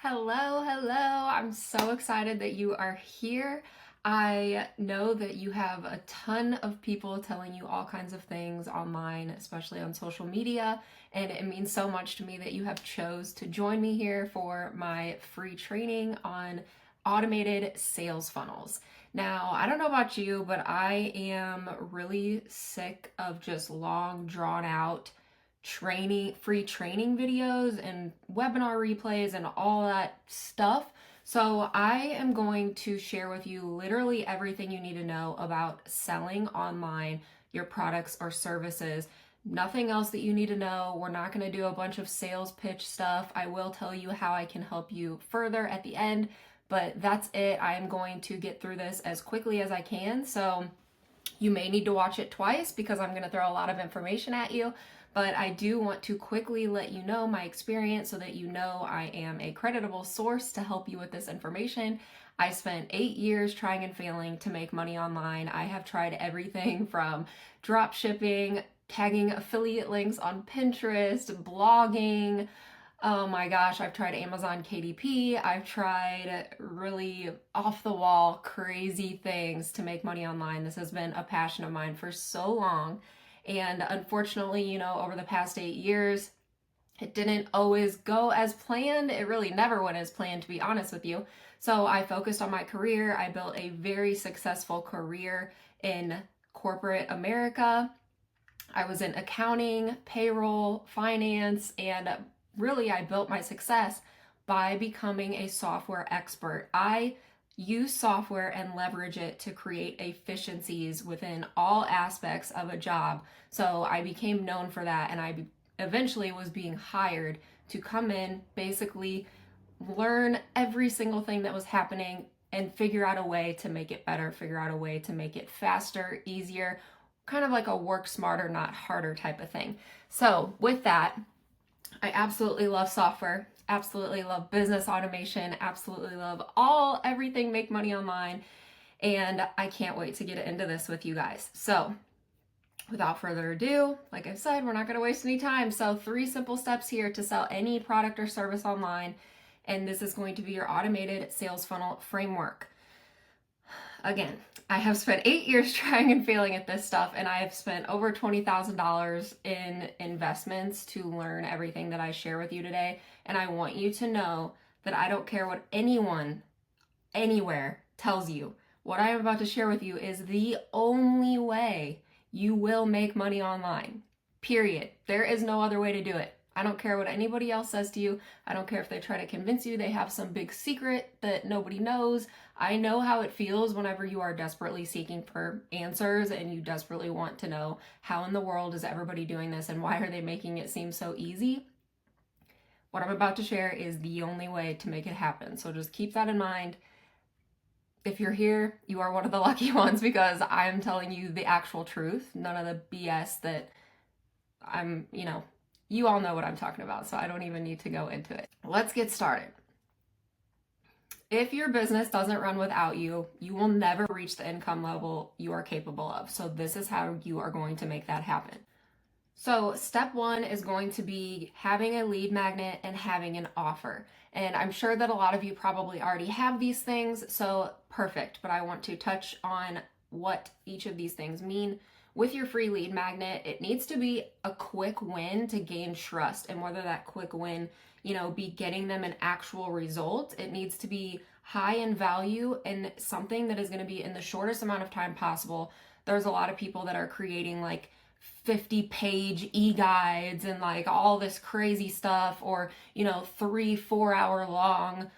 Hello, hello. I'm so excited that you are here. I know that you have a ton of people telling you all kinds of things online, especially on social media, and it means so much to me that you have chose to join me here for my free training on automated sales funnels. Now, I don't know about you, but I am really sick of just long drawn out free training videos and webinar replays and all that stuff. So I am going to share with you literally everything you need to know about selling online your products or services. Nothing else that you need to know. We're not going to do a bunch of sales pitch stuff. I will tell you how I can help you further at the end, but that's it. I am going to get through this as quickly as I can. So you may need to watch it twice because I'm going to throw a lot of information at you, but I do want to quickly let you know my experience so that you know I am a creditable source to help you with this information. I spent 8 years trying and failing to make money online. I have tried everything from drop shipping, tagging affiliate links on Pinterest, blogging. Oh my gosh, I've tried Amazon KDP. I've tried really off the wall, crazy things to make money online. This has been a passion of mine for so long. And unfortunately, over the past 8 years, it didn't always go as planned. It really never went as planned, to be honest with you. So I focused on my career. I built a very successful career in corporate America. I was in accounting, payroll, finance, and really I built my success by becoming a software expert. I use software and leverage it to create efficiencies within all aspects of a job. So I became known for that, and I eventually was being hired to come in, basically learn every single thing that was happening and figure out a way to make it better, figure out a way to make it faster, easier, kind of like a work smarter, not harder type of thing. So with that, I absolutely love software, absolutely love business automation, absolutely love everything make money online, and I can't wait to get into this with you guys. So without further ado, like I said, we're not going to waste any time. So 3 simple steps here to sell any product or service online, and this is going to be your automated sales funnel framework. Again, I have spent 8 years trying and failing at this stuff, and I have spent over $20,000 in investments to learn everything that I share with you today. And I want you to know that I don't care what anyone, anywhere tells you. What I am about to share with you is the only way you will make money online. Period. There is no other way to do it. I don't care what anybody else says to you. I don't care if they try to convince you they have some big secret that nobody knows. I know how it feels whenever you are desperately seeking for answers and you desperately want to know how in the world is everybody doing this and why are they making it seem so easy. What I'm about to share is the only way to make it happen. So just keep that in mind. If you're here, you are one of the lucky ones because I'm telling you the actual truth, none of the BS that you all know what I'm talking about, so I don't even need to go into it. Let's get started. If your business doesn't run without you, you will never reach the income level you are capable of. So this is how you are going to make that happen. So step 1 is going to be having a lead magnet and having an offer. And I'm sure that a lot of you probably already have these things, so perfect. But I want to touch on what each of these things mean. With your free lead magnet, it needs to be a quick win to gain trust. And whether that quick win, be getting them an actual result, it needs to be high in value and something that is going to be in the shortest amount of time possible. There's a lot of people that are creating like 50-page e-guides and like all this crazy stuff, or 3-4 hour long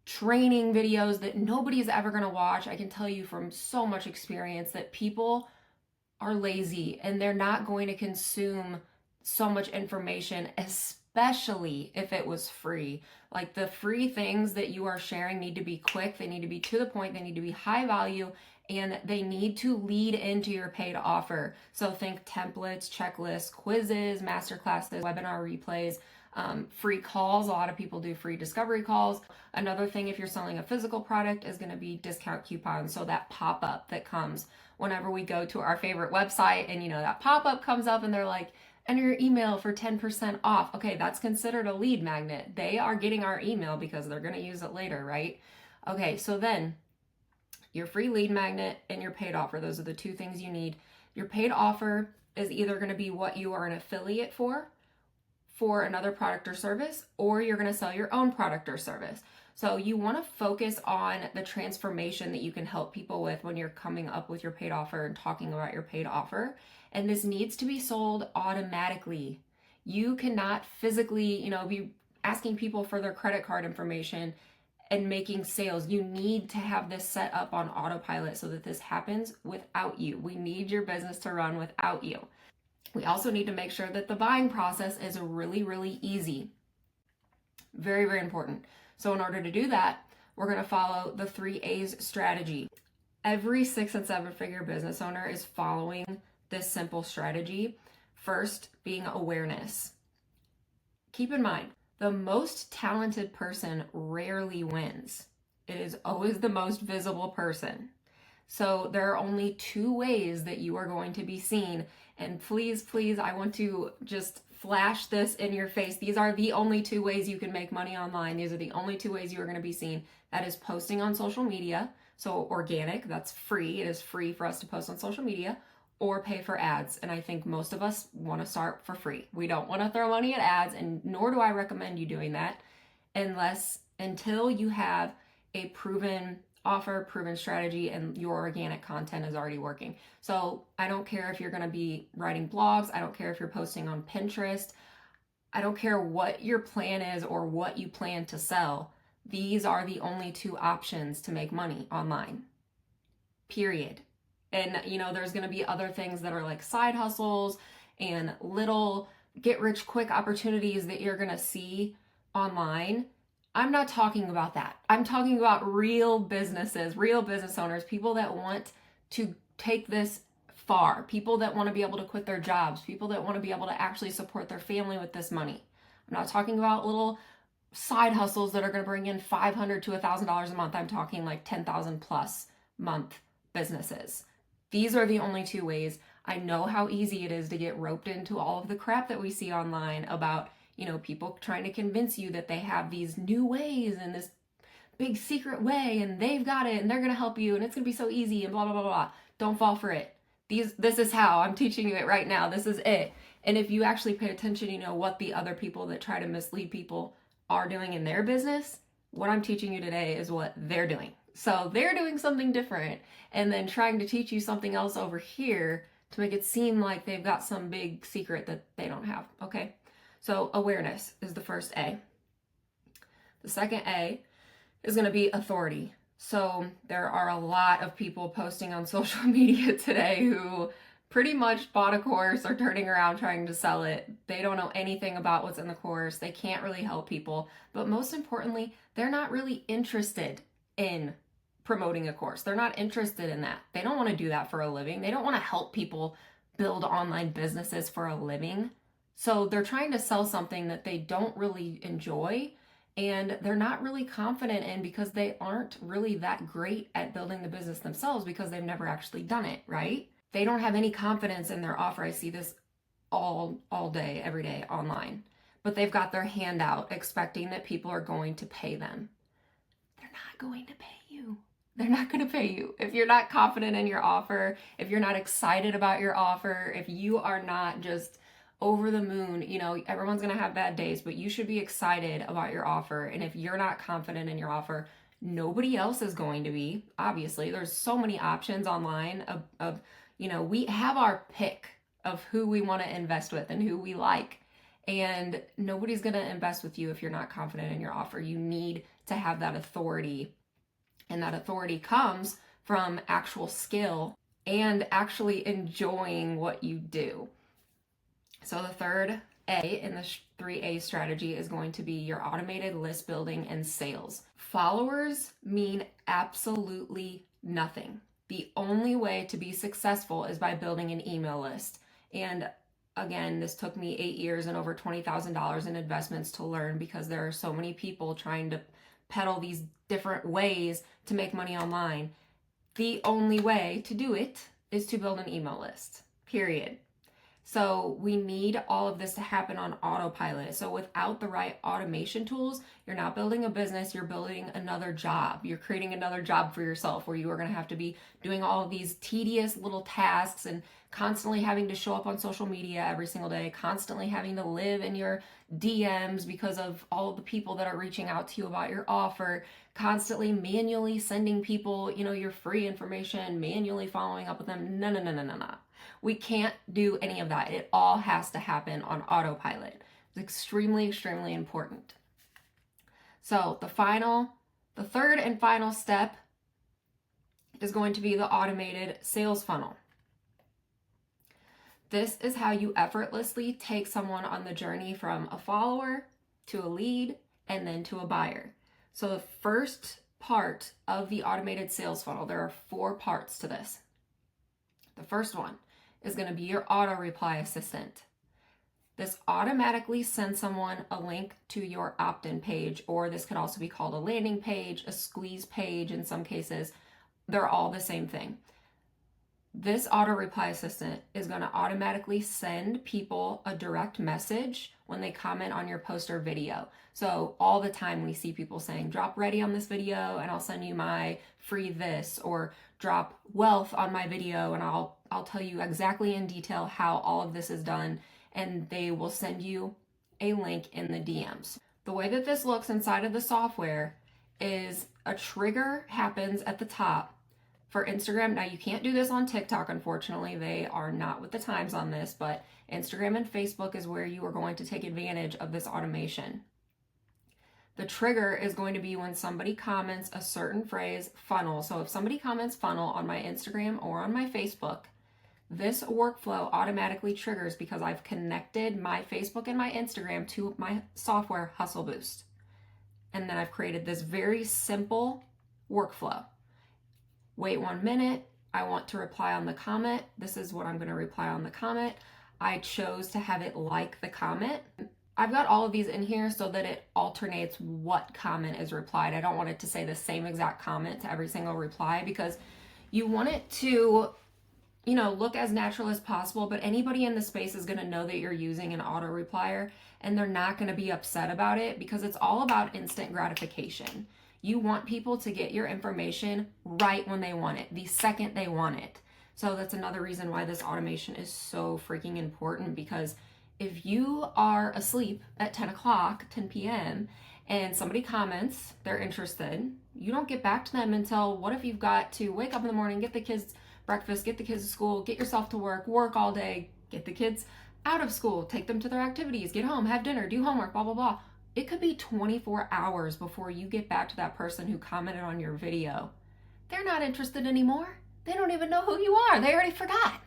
training videos that nobody's ever going to watch. I can tell you from so much experience that people are lazy and they're not going to consume so much information, especially if it was free. Like the free things that you are sharing need to be quick, they need to be to the point, they need to be high value, and they need to lead into your paid offer. So think templates, checklists, quizzes, masterclasses, webinar replays, free calls. A lot of people do free discovery calls. Another thing, if you're selling a physical product, is going to be discount coupons. So that pop-up that comes whenever we go to our favorite website and that pop-up comes up and they're like, enter your email for 10% off. Okay, that's considered a lead magnet. They are getting our email because they're going to use it later, right? Okay, so then your free lead magnet and your paid offer, those are the two things you need. Your paid offer is either going to be what you are an affiliate for another product or service, or you're going to sell your own product or service. So you want to focus on the transformation that you can help people with when you're coming up with your paid offer and talking about your paid offer. And this needs to be sold automatically. You cannot physically, be asking people for their credit card information and making sales. You need to have this set up on autopilot so that this happens without you. We need your business to run without you. We also need to make sure that the buying process is really, really easy. Very, very important. So in order to do that, we're going to follow the 3A's strategy. Every 6 and 7 figure business owner is following this simple strategy. First, being awareness. Keep in mind, the most talented person rarely wins. It is always the most visible person. So there are only 2 ways that you are going to be seen. And please, please, I want to just flash this in your face. These are the only 2 ways you can make money online. These are the only 2 ways you are going to be seen. That is posting on social media. So organic, that's free. It is free for us to post on social media, or pay for ads. And I think most of us want to start for free. We don't want to throw money at ads, and nor do I recommend you doing that until you have a proven offer, proven strategy, and your organic content is already working. So I don't care if you're going to be writing blogs. I don't care if you're posting on Pinterest. I don't care what your plan is or what you plan to sell. These are the only 2 options to make money online. Period. And, there's going to be other things that are like side hustles and little get rich quick opportunities that you're going to see online. I'm not talking about that. I'm talking about real businesses, real business owners, people that want to take this far, people that want to be able to quit their jobs, people that want to be able to actually support their family with this money. I'm not talking about little side hustles that are going to bring in $500 to $1,000 a month. I'm talking like 10,000 plus month businesses. These are the only 2 ways. I know how easy it is to get roped into all of the crap that we see online about, people trying to convince you that they have these new ways and this big secret way and they've got it and they're going to help you and it's going to be so easy and blah, blah, blah, blah. Don't fall for it. This is how I'm teaching you it right now. This is it. And if you actually pay attention, what the other people that try to mislead people are doing in their business, what I'm teaching you today is what they're doing. So they're doing something different and then trying to teach you something else over here to make it seem like they've got some big secret that they don't have, okay? So awareness is the first A. The second A is going to be authority. So there are a lot of people posting on social media today who pretty much bought a course or turning around trying to sell it. They don't know anything about what's in the course. They can't really help people. But most importantly, they're not really interested in promoting a course. They're not interested in that. They don't want to do that for a living. They don't want to help people build online businesses for a living. So they're trying to sell something that they don't really enjoy and they're not really confident in because they aren't really that great at building the business themselves because they've never actually done it, right? They don't have any confidence in their offer. I see this all day, every day online. But they've got their hand out expecting that people are going to pay them. They're not going to pay you. They're not going to pay you. If you're not confident in your offer, if you're not excited about your offer, if you are not just over the moon, everyone's going to have bad days, but you should be excited about your offer. And if you're not confident in your offer, nobody else is going to be. Obviously, there's so many options online of we have our pick of who we want to invest with and who we like. And nobody's going to invest with you if you're not confident in your offer. You need to have that authority. And that authority comes from actual skill and actually enjoying what you do. So the third A in the 3A strategy is going to be your automated list building and sales. Followers mean absolutely nothing. The only way to be successful is by building an email list. And again, this took me 8 years and over $20,000 in investments to learn because there are so many people trying to peddle these different ways to make money online. The only way to do it is to build an email list, period. So we need all of this to happen on autopilot. So without the right automation tools, you're not building a business, you're building another job. You're creating another job for yourself where you are going to have to be doing all of these tedious little tasks and constantly having to show up on social media every single day, constantly having to live in your DMs because of all of the people that are reaching out to you about your offer, constantly manually sending people, your free information, manually following up with them. No, no, no, no, no, no. We can't do any of that. It all has to happen on autopilot. It's extremely, extremely important. So the third and final step is going to be the automated sales funnel. This is how you effortlessly take someone on the journey from a follower to a lead and then to a buyer. So the first part of the automated sales funnel, there are 4 parts to this. The first one is going to be your auto reply assistant. This automatically sends someone a link to your opt-in page, or this could also be called a landing page, a squeeze page in some cases. They're all the same thing. This auto reply assistant is going to automatically send people a direct message when they comment on your post or video. So all the time we see people saying, drop ready on this video and I'll send you my free this, or drop wealth on my video and I'll tell you exactly in detail how all of this is done, and they will send you a link in the DMs. The way that this looks inside of the software is a trigger happens at the top for Instagram. Now you can't do this on TikTok, unfortunately. They are not with the times on this, but Instagram and Facebook is where you are going to take advantage of this automation. The trigger is going to be when somebody comments a certain phrase, funnel. So if somebody comments funnel on my Instagram or on my Facebook, this workflow automatically triggers because I've connected my Facebook and my Instagram to my software, Hustle Boost. And then I've created this very simple workflow. Wait 1 minute. I want to reply on the comment. This is what I'm going to reply on the comment. I chose to have it like the comment. I've got all of these in here so that it alternates what comment is replied. I don't want it to say the same exact comment to every single reply, because you want it to, look as natural as possible, but anybody in the space is going to know that you're using an auto replier and they're not going to be upset about it, because it's all about instant gratification. You want people to get your information right when they want it, the second they want it. So that's another reason why this automation is so freaking important, because if you are asleep at 10 p.m. and somebody comments they're interested, you don't get back to them until, what if you've got to wake up in the morning, get the kids breakfast, get the kids to school, get yourself to work all day, get the kids out of school, take them to their activities, get home, have dinner, do homework, blah, blah, blah. It could be 24 hours before you get back to that person who commented on your video. They're not interested anymore. They don't even know who you are. They already forgot.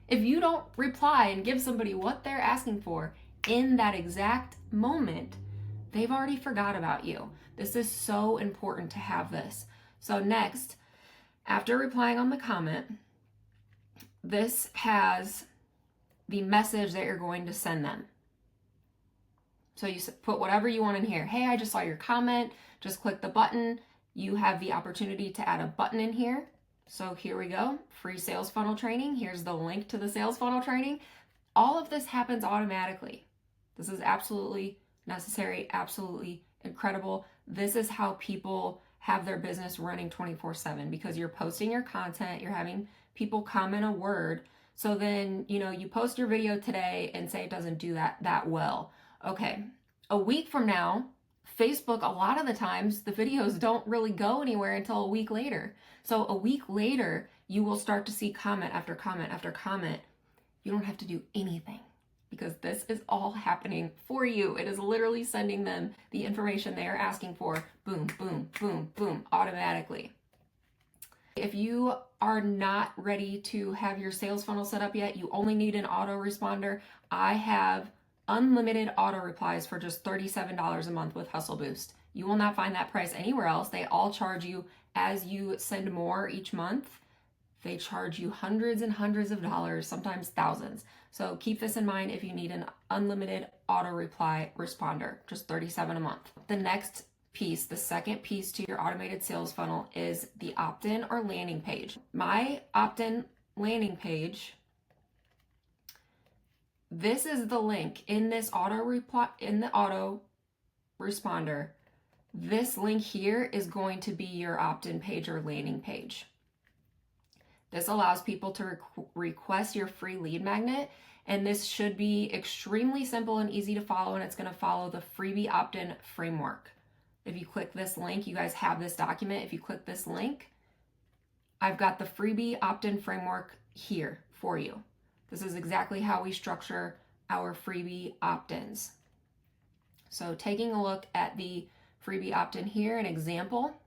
If you don't reply and give somebody what they're asking for in that exact moment, they've already forgot about you. This is so important to have this. So next, after replying on the comment, this has the message that you're going to send them. So you put whatever you want in here. Hey, I just saw your comment. Just click the button. You have the opportunity to add a button in here. So here we go. Free sales funnel training. Here's the link to the sales funnel training. All of this happens automatically. This is absolutely necessary, absolutely incredible. This is how people have their business running 24/7, because you're posting your content, you're having people comment a word. So then, you post your video today and say it doesn't do that well. Okay, a week from now, Facebook, a lot of the times, the videos don't really go anywhere until a week later. So a week later, you will start to see comment after comment after comment. You don't have to do anything, because this is all happening for you. It is literally sending them the information they are asking for. Boom, boom, boom, boom, automatically. If you are not ready to have your sales funnel set up yet, you only need an autoresponder. I have unlimited auto replies for just $37 a month with Hustle Boost. You will not find that price anywhere else. They all charge you as you send more each month. They charge you hundreds and hundreds of dollars, sometimes thousands. So keep this in mind if you need an unlimited auto reply responder, just $37 a month. The next piece, the second piece to your automated sales funnel, is the opt-in or landing page. My opt-in landing page This is the link in this auto responder. This link here is going to be your opt-in page or landing page. This allows people to request your free lead magnet, and this should be extremely simple and easy to follow, and it's going to follow the freebie opt-in framework. If you click this link, you guys have this document. If you click this link, I've got the freebie opt-in framework here for you. This is exactly how we structure our freebie opt-ins. So taking a look at the freebie opt-in here, an example.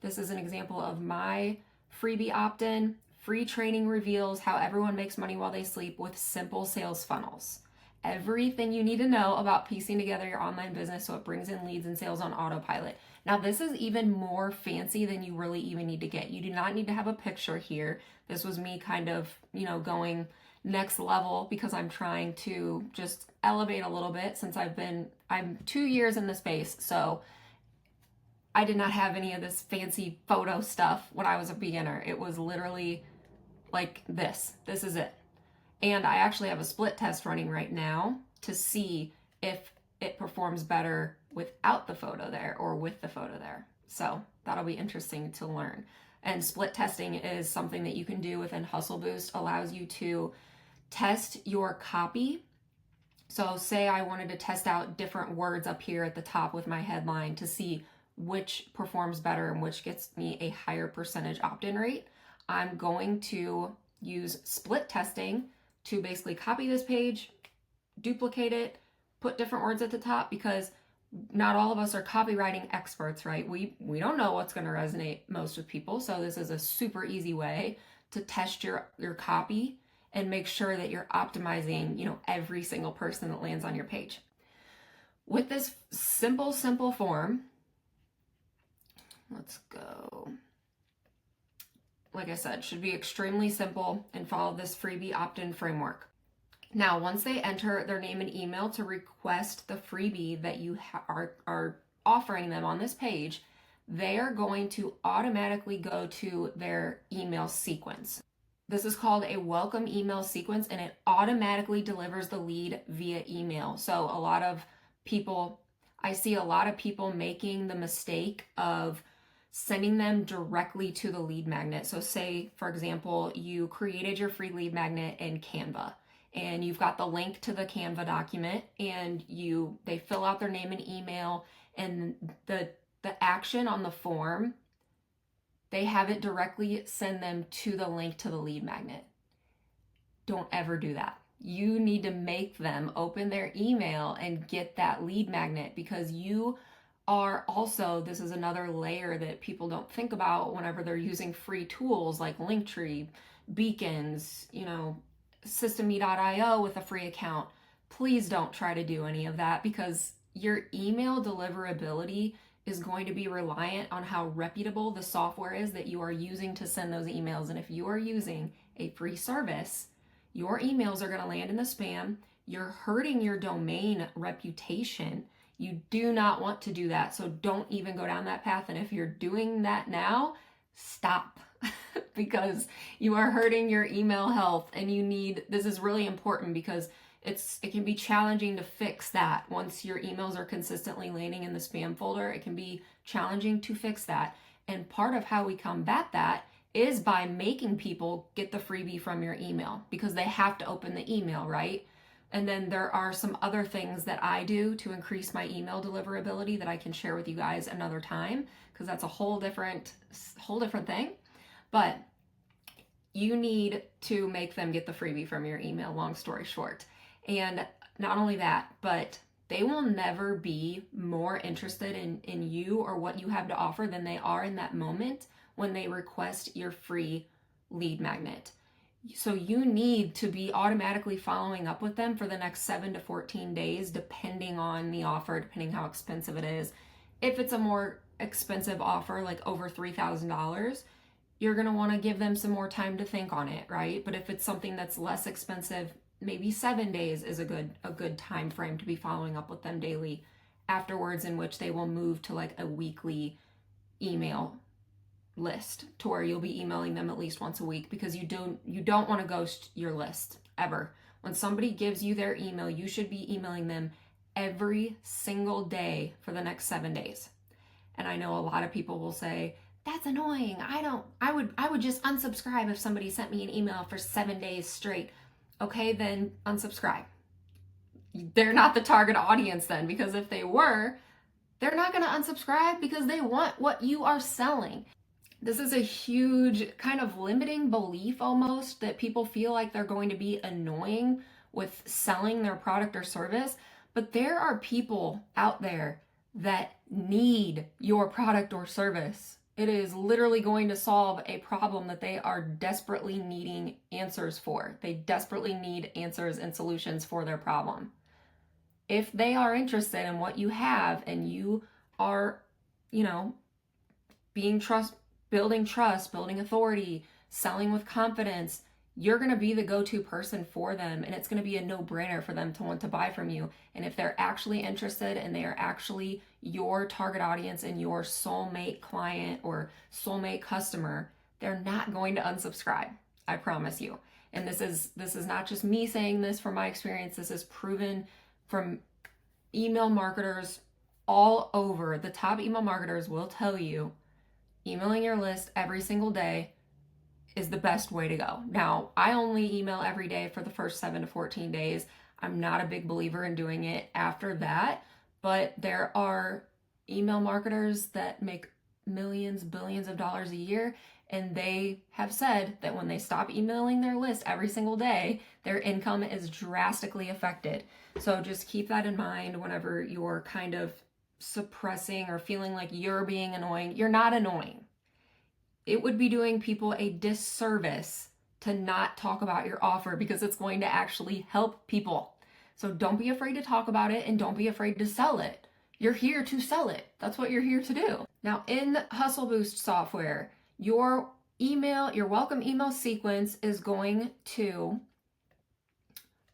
This is an example of my freebie opt-in. Free training reveals how everyone makes money while they sleep with simple sales funnels. Everything you need to know about piecing together your online business so it brings in leads and sales on autopilot. Now, this is even more fancy than you really even need to get. You do not need to have a picture here. This was me kind of, going next level because I'm trying to just elevate a little bit since I'm 2 years in the space. So I did not have any of this fancy photo stuff when I was a beginner. It was literally like this. This is it. And I actually have a split test running right now to see if it performs better without the photo there or with the photo there. So that'll be interesting to learn. And split testing is something that you can do within Hustle Boost, allows you to test your copy. So say I wanted to test out different words up here at the top with my headline to see which performs better and which gets me a higher percentage opt-in rate. I'm going to use split testing to basically copy this page, duplicate it, put different words at the top, because not all of us are copywriting experts, right? We don't know what's going to resonate most with people. So this is a super easy way to test your copy and make sure that you're optimizing, every single person that lands on your page. With this simple form, let's go. Like I said, should be extremely simple and follow this freebie opt-in framework. Now, once they enter their name and email to request the freebie that you are offering them on this page, they are going to automatically go to their email sequence. This is called a welcome email sequence, and it automatically delivers the lead via email. So I see a lot of people making the mistake of sending them directly to the lead magnet. So say, for example, you created your free lead magnet in Canva, and you've got the link to the Canva document, and they fill out their name and email, and the action on the form, they have it directly send them to the link to the lead magnet. Don't ever do that. You need to make them open their email and get that lead magnet, because you are also, this is another layer that people don't think about whenever they're using free tools like Linktree, Beacons, Systeme.io with a free account. Please don't try to do any of that, because your email deliverability is going to be reliant on how reputable the software is that you are using to send those emails. And if you are using a free service, your emails are going to land in the spam. You're hurting your domain reputation. You do not want to do that. So don't even go down that path. And if you're doing that now, stop because you are hurting your email health, and this is really important because it can be challenging to fix that. Once your emails are consistently landing in the spam folder, it can be challenging to fix that. And part of how we combat that is by making people get the freebie from your email, because they have to open the email, right? And then there are some other things that I do to increase my email deliverability that I can share with you guys another time, because that's a whole different thing. But you need to make them get the freebie from your email, long story short. And not only that, but they will never be more interested in you or what you have to offer than they are in that moment when they request your free lead magnet. So you need to be automatically following up with them for the next 7 to 14 days, depending on the offer, depending how expensive it is. If it's a more expensive offer, like over $3,000, you're going to want to give them some more time to think on it, right? But if it's something that's less expensive, maybe 7 days is a good time frame to be following up with them daily afterwards, in which they will move to like a weekly email list to where you'll be emailing them at least once a week, because you don't want to ghost your list ever. When somebody gives you their email, you should be emailing them every single day for the next 7 days. And I know a lot of people will say, that's annoying. I would just unsubscribe if somebody sent me an email for 7 days straight. Okay, then unsubscribe. They're not the target audience then, because if they were, they're not going to unsubscribe because they want what you are selling. This is a huge kind of limiting belief almost, that people feel like they're going to be annoying with selling their product or service. But there are people out there that need your product or service. It is literally going to solve a problem that they are desperately needing answers for. They desperately need answers and solutions for their problem. If they are interested in what you have and you are, building trust, building authority, selling with confidence, you're going to be the go-to person for them, and it's going to be a no-brainer for them to want to buy from you. And if they're actually interested and they are actually your target audience and your soulmate client or soulmate customer, they're not going to unsubscribe. I promise you. And this is not just me saying this from my experience. This is proven from email marketers all over. The top email marketers will tell you emailing your list every single day is the best way to go. Now, I only email every day for the first 7 to 14 days. I'm not a big believer in doing it after that, but there are email marketers that make millions, billions of dollars a year, and they have said that when they stop emailing their list every single day, their income is drastically affected. So just keep that in mind whenever you're kind of suppressing or feeling like you're being annoying. You're not annoying. It would be doing people a disservice to not talk about your offer, because it's going to actually help people. So don't be afraid to talk about it, and don't be afraid to sell it. You're here to sell it. That's what you're here to do. Now, in Hustle Boost software, your welcome email sequence is going to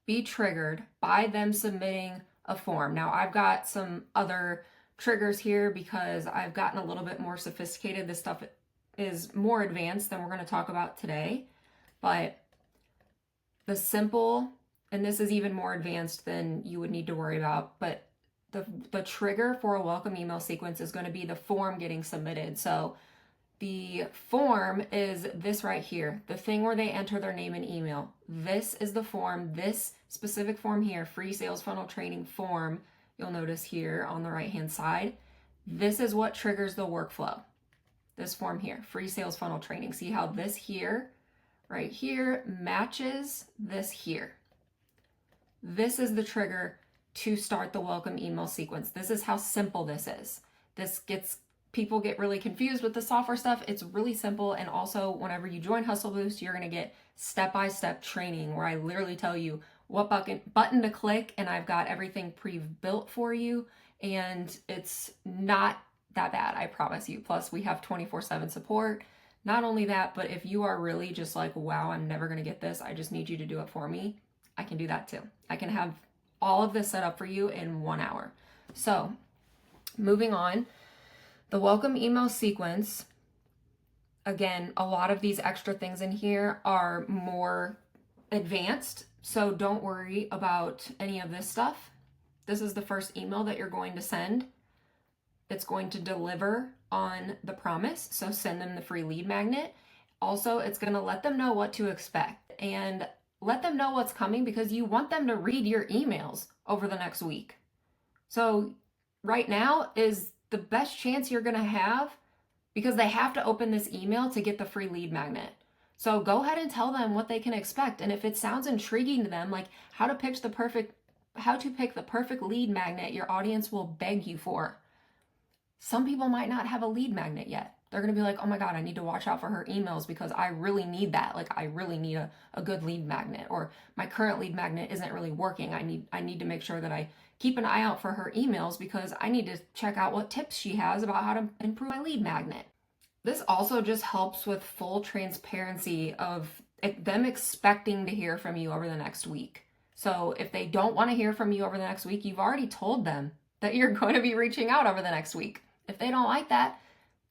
be triggered by them submitting a form. Now, I've got some other triggers here because I've gotten a little bit more sophisticated. This stuff is more advanced than we're going to talk about today, but the simple, and this is even more advanced than you would need to worry about, but the trigger for a welcome email sequence is going to be the form getting submitted. So the form is this right here, the thing where they enter their name and email. This is the form, this specific form here, free sales funnel training form. You'll notice here on the right-hand side, this is what triggers the workflow. This form here, free sales funnel training. See how this here, right here, matches this here. This is the trigger to start the welcome email sequence. This is how simple this is. People get really confused with the software stuff. It's really simple. And also, whenever you join Hustle Boost, you're going to get step-by-step training where I literally tell you what button to click, and I've got everything pre-built for you. And it's not that bad, I promise you. Plus, we have 24/7 support. Not only that, but if you are really just like, wow, I'm never going to get this, I just need you to do it for me, I can do that too. I can have all of this set up for you in 1 hour. So, moving on, the welcome email sequence, again, a lot of these extra things in here are more advanced, so don't worry about any of this stuff. This is the first email that you're going to send. It's going to deliver on the promise, so send them the free lead magnet. Also, it's going to let them know what to expect and let them know what's coming, because you want them to read your emails over the next week. So right now is the best chance you're going to have, because they have to open this email to get the free lead magnet. So go ahead and tell them what they can expect. And if it sounds intriguing to them, like how to pick the perfect lead magnet your audience will beg you for. Some people might not have a lead magnet yet. They're going to be like, oh my God, I need to watch out for her emails because I really need that. Like, I really need a good lead magnet, or my current lead magnet isn't really working. I need to make sure that I keep an eye out for her emails because I need to check out what tips she has about how to improve my lead magnet. This also just helps with full transparency of them expecting to hear from you over the next week. So if they don't want to hear from you over the next week, you've already told them that you're going to be reaching out over the next week. If they don't like that,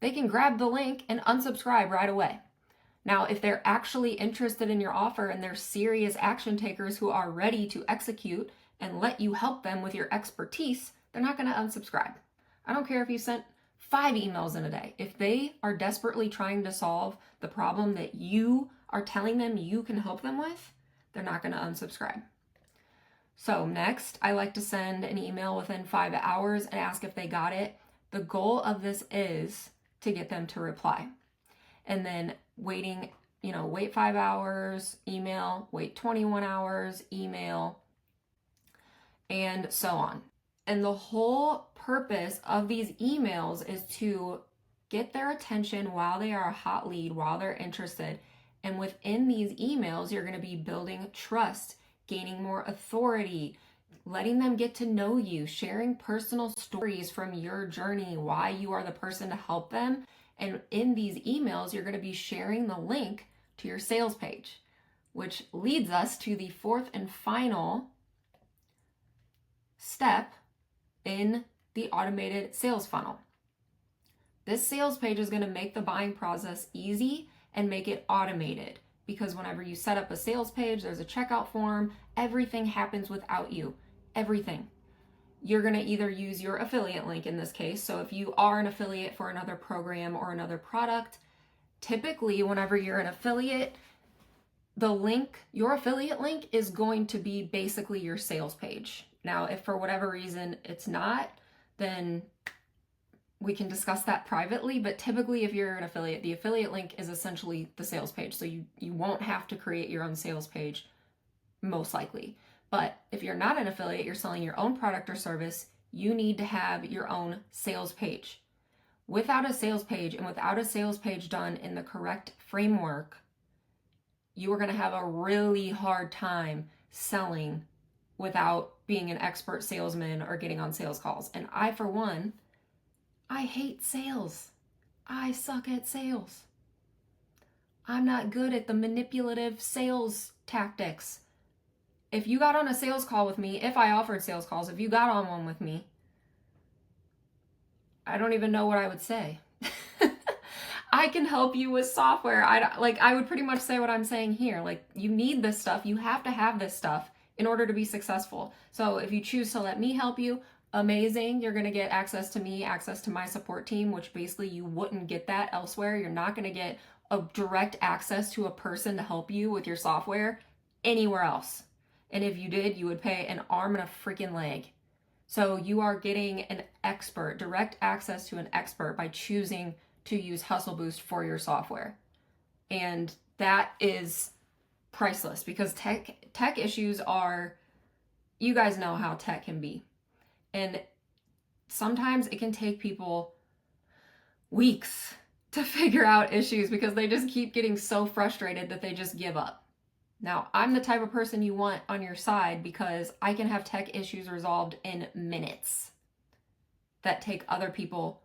they can grab the link and unsubscribe right away. Now, if they're actually interested in your offer and they're serious action takers who are ready to execute and let you help them with your expertise, they're not going to unsubscribe. I don't care if you sent 5 emails in a day. If they are desperately trying to solve the problem that you are telling them you can help them with, they're not going to unsubscribe. So next, I like to send an email within 5 hours and ask if they got it. The goal of this is to get them to reply. And then wait 5 hours, email, wait 21 hours, email, and so on. And the whole purpose of these emails is to get their attention while they are a hot lead, while they're interested. And within these emails, you're going to be building trust, gaining more authority, letting them get to know you, sharing personal stories from your journey, why you are the person to help them. And in these emails, you're going to be sharing the link to your sales page, which leads us to the fourth and final step in the automated sales funnel. This sales page is going to make the buying process easy and make it automated, because whenever you set up a sales page, there's a checkout form, everything happens without you. Everything. You're going to either use your affiliate link in this case. So if you are an affiliate for another program or another product, typically whenever you're an affiliate, your affiliate link is going to be basically your sales page. Now, if for whatever reason it's not, then we can discuss that privately, but typically if you're an affiliate, the affiliate link is essentially the sales page. So you won't have to create your own sales page, most likely. But if you're not an affiliate, you're selling your own product or service, you need to have your own sales page. Without a sales page and without a sales page done in the correct framework, you are going to have a really hard time selling without being an expert salesman or getting on sales calls. And I, for one, I hate sales. I suck at sales. I'm not good at the manipulative sales tactics. If you got on a sales call with me, if I offered sales calls, if you got on one with me, I don't even know what I would say. I can help you with software. I would pretty much say what I'm saying here. Like, you need this stuff. You have to have this stuff in order to be successful. So if you choose to let me help you, amazing. You're going to get access to me, access to my support team, which basically you wouldn't get that elsewhere. You're not going to get a direct access to a person to help you with your software anywhere else. And if you did, you would pay an arm and a freaking leg. So you are getting an expert, direct access to an expert by choosing to use Hustle Boost for your software. And that is priceless, because tech issues are, you guys know how tech can be. And sometimes it can take people weeks to figure out issues because they just keep getting so frustrated that they just give up. Now, I'm the type of person you want on your side because I can have tech issues resolved in minutes that take other people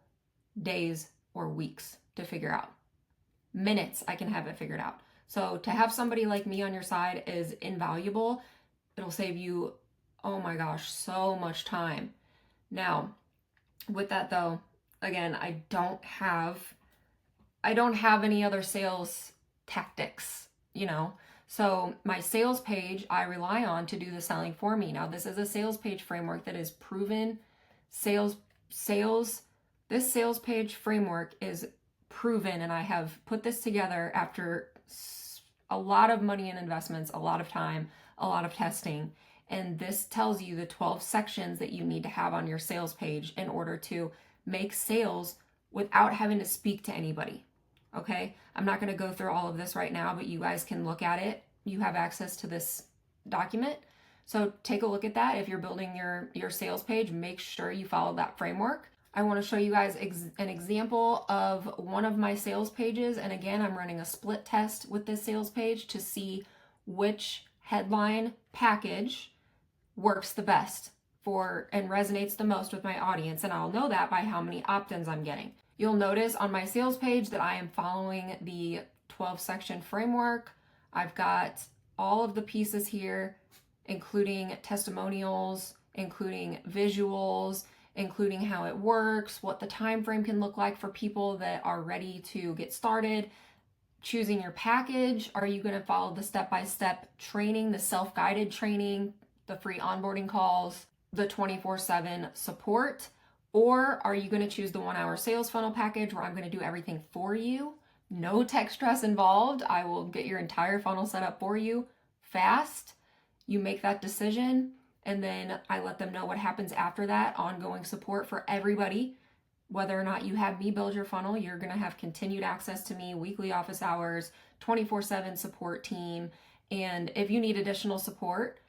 days or weeks to figure out. Minutes, I can have it figured out. So to have somebody like me on your side is invaluable. It'll save you, oh my gosh, so much time. Now, with that though, again, I don't have any other sales tactics, So my sales page, I rely on to do the selling for me. Now, this is a sales page framework that is proven. This sales page framework is proven, and I have put this together after a lot of money and investments, a lot of time, a lot of testing. And this tells you the 12 sections that you need to have on your sales page in order to make sales without having to speak to anybody. Okay, I'm not going to go through all of this right now, but you guys can look at it. You have access to this document. So take a look at that. If you're building your sales page, make sure you follow that framework. I want to show you guys an example of one of my sales pages. And again, I'm running a split test with this sales page to see which headline package works the best and resonates the most with my audience. And I'll know that by how many opt-ins I'm getting. You'll notice on my sales page that I am following the 12-section framework. I've got all of the pieces here, including testimonials, including visuals, including how it works, what the time frame can look like for people that are ready to get started. choosing your package. Are you going to follow the step-by-step training, the self-guided training, the free onboarding calls, the 24/7 support? Or are you going to choose the 1-hour sales funnel package where I'm going to do everything for you? No tech stress involved. I will get your entire funnel set up for you fast. You make that decision, and then I let them know what happens after that. Ongoing support for everybody. Whether or not you have me build your funnel, you're going to have continued access to me, weekly office hours, 24/7 support team. And if you need additional support,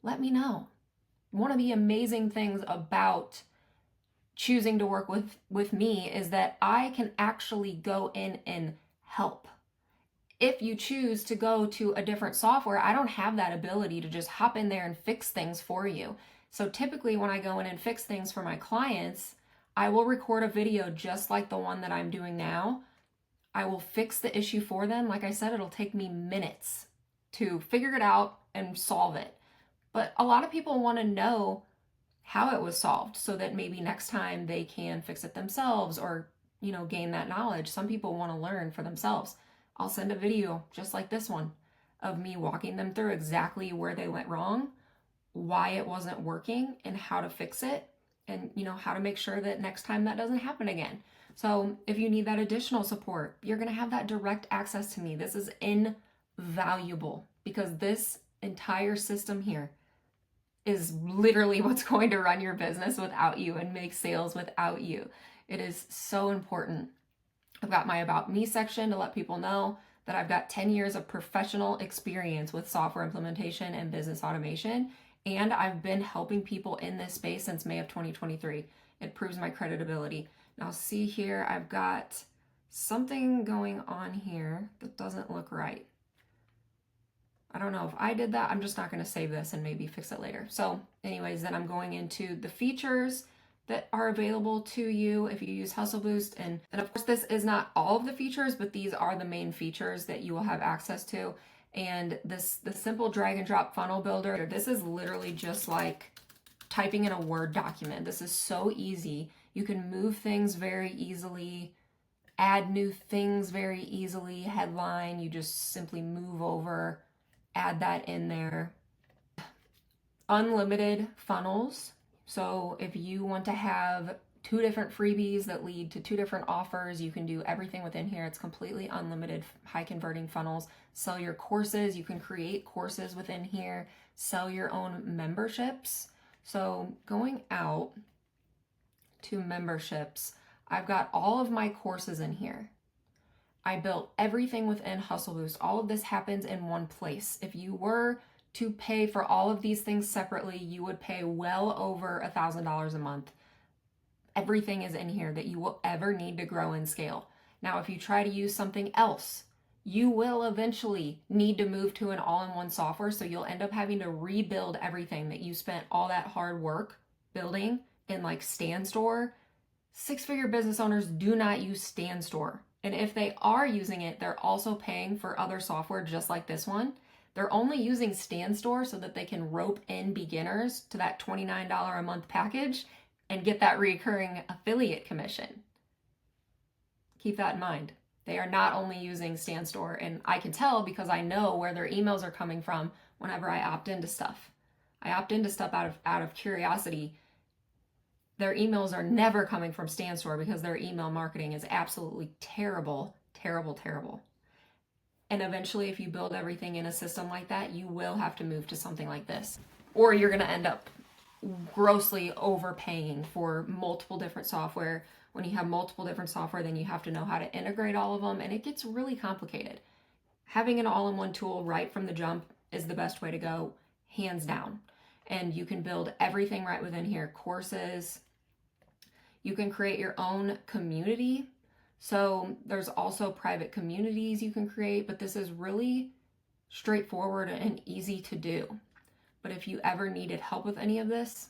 let me know. One of the amazing things about choosing to work with me is that I can actually go in and help. If you choose to go to a different software, I don't have that ability to just hop in there and fix things for you. So typically when I go in and fix things for my clients, I will record a video just like the one that I'm doing now. I will fix the issue for them. Like I said, it'll take me minutes to figure it out and solve it. But a lot of people want to know how it was solved so that maybe next time they can fix it themselves or, gain that knowledge. Some people want to learn for themselves. I'll send a video just like this one of me walking them through exactly where they went wrong, why it wasn't working, and how to fix it, and how to make sure that next time that doesn't happen again. So if you need that additional support, you're going to have that direct access to me. This is invaluable because this entire system here is literally what's going to run your business without you and make sales without you. It is so important. I've got my About Me section to let people know that I've got 10 years of professional experience with software implementation and business automation, and I've been helping people in this space since May of 2023. It proves my credibility. Now see here, I've got something going on here that doesn't look right. I don't know if I did that. I'm just not going to save this and maybe fix it later. So anyways, then I'm going into the features that are available to you if you use Hustle Boost. And of course, this is not all of the features, but these are the main features that you will have access to. And the simple drag and drop funnel builder, this is literally just like typing in a Word document. This is so easy. You can move things very easily, add new things very easily. Headline, you just simply move over, add that in there. Unlimited funnels. So if you want to have 2 different freebies that lead to 2 different offers, you can do everything within here. It's completely unlimited, high converting funnels. Sell your courses. You can create courses within here. Sell your own memberships. So going out to memberships, I've got all of my courses in here. I built everything within Hustle Boost. All of this happens in one place. If you were to pay for all of these things separately, you would pay well over $1,000 a month. Everything is in here that you will ever need to grow and scale. Now, if you try to use something else, you will eventually need to move to an all-in-one software, so you'll end up having to rebuild everything that you spent all that hard work building in like StanStore. 6-figure business owners do not use StanStore. And if they are using it, they're also paying for other software just like this one. They're only using StanStore so that they can rope in beginners to that $29 a month package and get that recurring affiliate commission. Keep that in mind. They are not only using StanStore, and I can tell because I know where their emails are coming from whenever I opt into stuff. I opt into stuff out of curiosity. Their emails are never coming from StanStore because their email marketing is absolutely terrible, terrible, terrible. And eventually, if you build everything in a system like that, you will have to move to something like this. Or you're going to end up grossly overpaying for multiple different software. When you have multiple different software, then you have to know how to integrate all of them, and it gets really complicated. Having an all-in-one tool right from the jump is the best way to go, hands down. And you can build everything right within here. Courses. You can create your own community. So there's also private communities you can create, but this is really straightforward and easy to do. But if you ever needed help with any of this,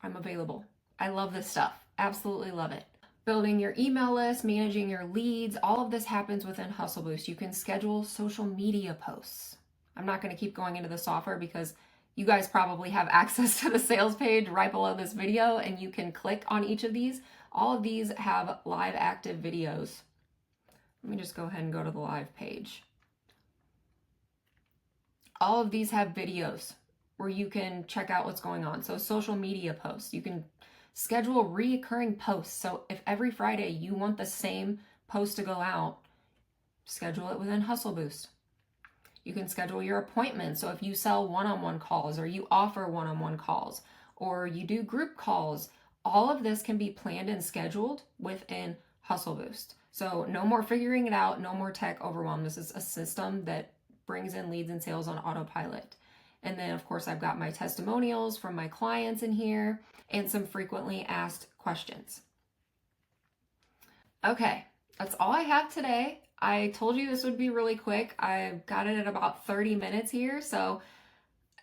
I'm available. I love this stuff. Absolutely love it. Building your email list, managing your leads, all of this happens within Hustle Boost. You can schedule social media posts. I'm not going to keep going into the software because you guys probably have access to the sales page right below this video, and you can click on each of these. All of these have live active videos Let me just go ahead and go to the live page. All of these have videos where you can check out what's going on. So social media posts, you can schedule reoccurring posts. So if every Friday you want the same post to go out, schedule it within Hustle Boost. You can schedule your appointments. So if you sell one-on-one calls, or you offer one-on-one calls, or you do group calls, all of this can be planned and scheduled within Hustle Boost. So no more figuring it out, no more tech overwhelm. This is a system that brings in leads and sales on autopilot. And then of course I've got my testimonials from my clients in here and some frequently asked questions. Okay, that's all I have today. I told you this would be really quick. I got it at about 30 minutes here, so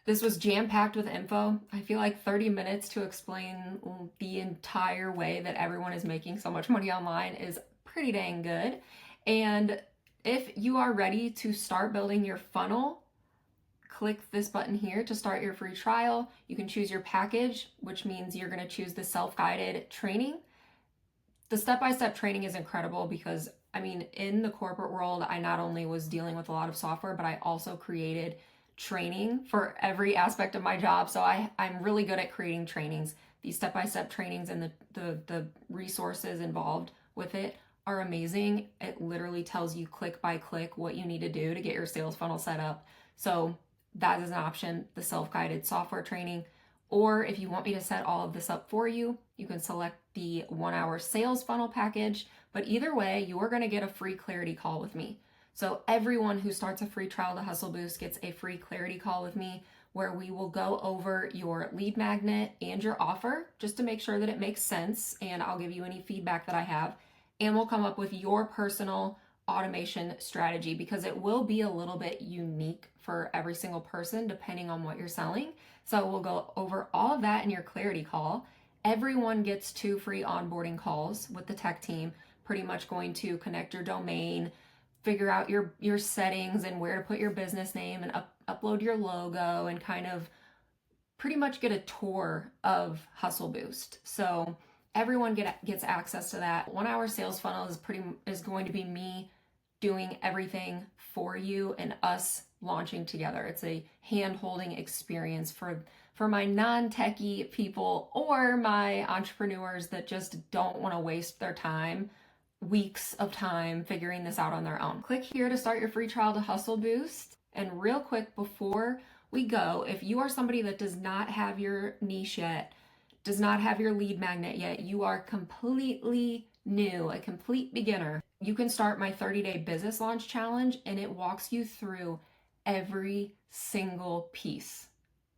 this was jam-packed with info. I feel like 30 minutes to explain the entire way that everyone is making so much money online is pretty dang good. And if you are ready to start building your funnel, click this button here to start your free trial. You can choose your package, which means you're going to choose the self-guided training. The step-by-step training is incredible because, I mean, in the corporate world, I not only was dealing with a lot of software, but I also created training for every aspect of my job. So I'm really good at creating trainings. These step-by-step trainings and the resources involved with it are amazing. It literally tells you click by click what you need to do to get your sales funnel set up. So that is an option, the self-guided software training. Or if you want me to set all of this up for you, you can select the 1-hour sales funnel package. But either way, you are going to get a free clarity call with me. So everyone who starts a free trial to Hustle Boost gets a free clarity call with me where we will go over your lead magnet and your offer just to make sure that it makes sense. And I'll give you any feedback that I have. And we'll come up with your personal automation strategy because it will be a little bit unique for every single person depending on what you're selling. So we'll go over all of that in your clarity call. Everyone gets 2 free onboarding calls with the tech team, pretty much going to connect your domain, figure out your settings and where to put your business name and upload your logo and kind of pretty much get a tour of Hustle Boost. So everyone gets access to that. 1-hour sales funnel is going to be me doing everything for you and us launching together. It's a hand-holding experience for my non-techie people or my entrepreneurs that just don't want to waste their time, weeks of time figuring this out on their own. Click here to start your free trial to Hustle Boost. And real quick before we go, if you are somebody that does not have your niche yet, does not have your lead magnet yet, you are completely new, a complete beginner, you can start my 30-day business launch challenge and it walks you through every single piece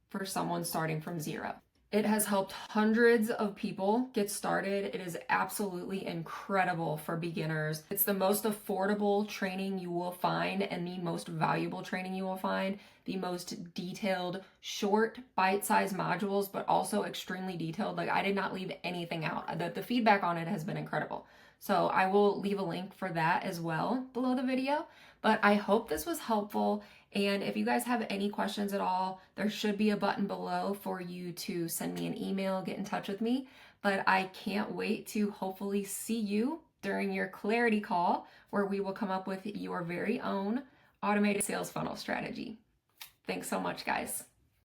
for someone starting from zero. It has helped hundreds of people get started. It is absolutely incredible for beginners. It's the most affordable training you will find and the most valuable training you will find. The most detailed, short, bite-sized modules, but also extremely detailed. Like, I did not leave anything out. The feedback on it has been incredible. So I will leave a link for that as well below the video. But I hope this was helpful. And if you guys have any questions at all, there should be a button below for you to send me an email, get in touch with me. But I can't wait to hopefully see you during your clarity call where we will come up with your very own automated sales funnel strategy. Thanks so much, guys.